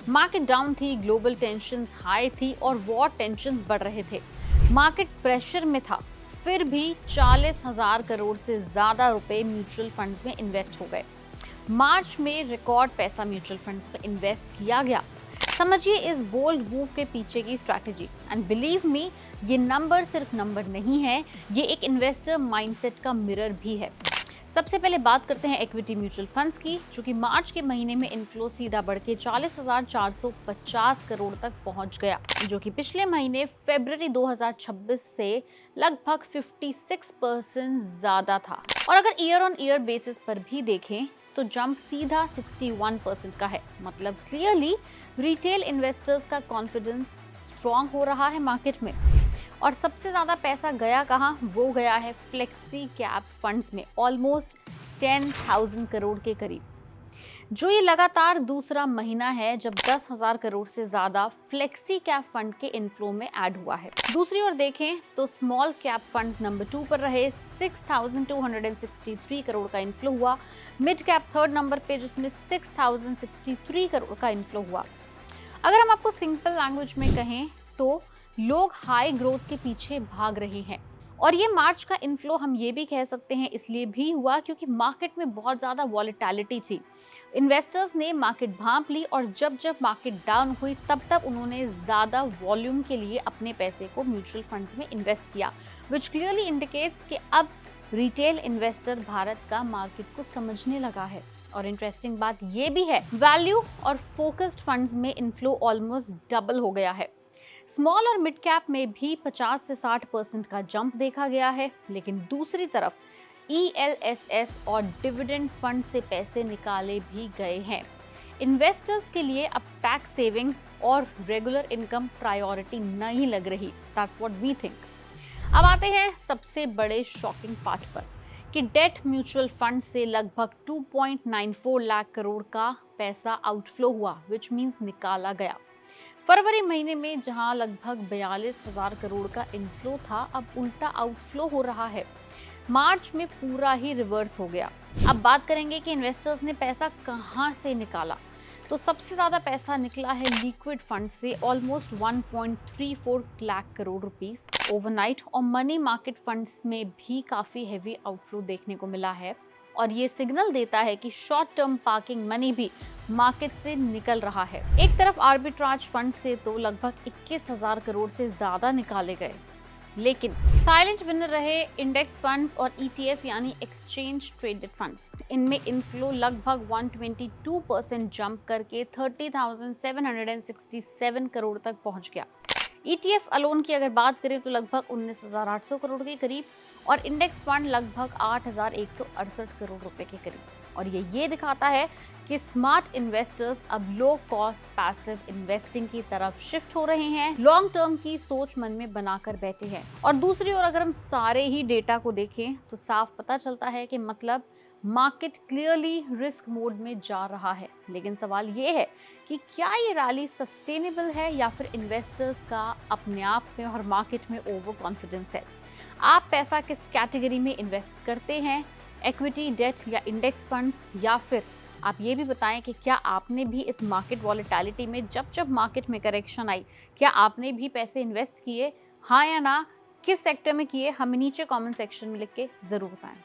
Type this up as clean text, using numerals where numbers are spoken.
Market down थी, global tensions high थी और वॉर टेंशंस बढ़ रहे थे। मार्केट प्रेशर में था, फिर भी 40,000 करोड़ से ज्यादा रुपए म्यूचुअल फंड्स में इन्वेस्ट हो गए। मार्च में रिकॉर्ड पैसा म्यूचुअल फंड्स में इन्वेस्ट किया गया। समझिए इस बोल्ड मूव के पीछे की स्ट्रैटेजी। एंड बिलीव मी, ये नंबर सिर्फ नंबर नहीं है, ये एक इन्वेस्टर माइंडसेट का मिरर भी है। सबसे पहले बात करते हैं इक्विटी म्यूचुअल फंड्स की, जो कि मार्च के महीने में इनफ्लो सीधा बढ़ के 40,450 करोड़ तक पहुंच गया, जो कि पिछले महीने फरवरी 2026 से लगभग 56% ज्यादा था। और अगर ईयर ऑन ईयर बेसिस पर भी देखें तो जंप सीधा 61% का है। मतलब क्लियरली रिटेल इन्वेस्टर्स का कॉन्फिडेंस स्ट्रांग हो रहा है मार्केट में। और सबसे ज्यादा पैसा गया कहाँ? वो गया है फ्लेक्सी कैप फंड्स में, ऑलमोस्ट 10,000 करोड़ के करीब, जो ये लगातार दूसरा महीना है जब 10,000 करोड़ से ज्यादा फ्लेक्सी कैप फंड के इनफ्लो में ऐड हुआ है। दूसरी ओर देखें तो स्मॉल कैप फंड्स नंबर 2 पर रहे, 6,263 करोड़ का इनफ्लो हुआ। मिड कैप थर्ड नंबर पे, जिसमें 6,063 करोड़ का इनफ्लो हुआ। अगर हम आपको सिंपल लैंग्वेज में कहें तो लोग हाई ग्रोथ के पीछे भाग रहे हैं। और ये मार्च का इनफ्लो हम ये भी कह सकते हैं इसलिए भी हुआ क्योंकि मार्केट में बहुत ज़्यादा वॉलेटिलिटी थी। इन्वेस्टर्स ने मार्केट भांप ली और जब जब मार्केट डाउन हुई तब तब उन्होंने ज़्यादा वॉल्यूम के लिए अपने पैसे को म्यूचुअल फंड्स में इन्वेस्ट किया, विच क्लियरली इंडिकेट्स कि अब रिटेल इन्वेस्टर भारत का मार्केट को समझने लगा है। और इंटरेस्टिंग बात ये भी है, वैल्यू और फोकस्ड फंड्स में इनफ्लो ऑलमोस्ट डबल हो गया है। स्मॉल और मिड कैप में भी 50 से 60% का जंप देखा गया है, लेकिन दूसरी तरफ ELSS और डिविडेंड फंड से पैसे निकाले भी गए हैं। इन्वेस्टर्स के लिए अब टैक्स सेविंग और रेगुलर इनकम प्रायोरिटी नहीं लग रही। That's what we think. अब आते हैं सबसे बड़े शॉकिंग पार्ट पर कि डेट म्यूचुअल फंड से लगभग 2.94 लाख करोड़ का पैसा आउटफ्लो हुआ, विच मीन्स निकाला गया। फरवरी महीने में जहां लगभग 42,000 करोड़ का इनफ्लो था, अब उल्टा आउटफ्लो हो रहा है। मार्च में पूरा ही रिवर्स हो गया। अब बात करेंगे कि इन्वेस्टर्स ने पैसा कहां से निकाला। तो सबसे ज्यादा पैसा निकला है लिक्विड फंड से, almost 1.34 lakh crore rupees overnight. और मनी मार्केट फंड्स में भी काफी हैवी आउटफ्लो देखने को मिला है। और ये सिग्नल देता है कि शॉर्ट टर्म पार्किंग मनी भी मार्केट से निकल रहा है। एक तरफ आर्बिट्राज फंड से तो लगभग 21,000 करोड़ से ज्यादा निकाले गए, लेकिन साइलेंट विनर रहे इंडेक्स फंड्स और ETF यानी एक्सचेंज ट्रेडेड फंड्स। इनमें इनफ्लो लगभग 122% जंप करके 30,767 करोड़ तक पहुंच गया। ETF अलोन की अगर बात करें तो लगभग 19,800 करोड़ के करीब और इंडेक्स फंड लगभग 8,168 करोड़ रुपए के करीब। और ये दिखाता है कि स्मार्ट इन्वेस्टर्स अब लो कॉस्ट पैसिव इन्वेस्टिंग की तरफ शिफ्ट हो रहे हैं, लॉन्ग टर्म की सोच मन में बनाकर बैठे हैं। और दूसरी ओर अगर हम सारे ही डेटा को देखें तो साफ पता चलता है कि मतलब मार्केट क्लियरली रिस्क मोड में जा रहा है। लेकिन सवाल ये है कि क्या ये रैली सस्टेनेबल है या फिर इन्वेस्टर्स का अपने आप में और मार्केट में ओवर कॉन्फिडेंस है। आप पैसा किस कैटेगरी में इन्वेस्ट करते हैं, इक्विटी, डेट या इंडेक्स फंड्स, या फिर आप ये भी बताएं कि क्या आपने भी इस मार्केट वॉलेटिलिटी में जब जब मार्केट में करेक्शन आई, क्या आपने भी पैसे इन्वेस्ट किए? हाँ या ना, किस सेक्टर में किए? हमें नीचे कमेंट सेक्शन में लिख के जरूर बताएं।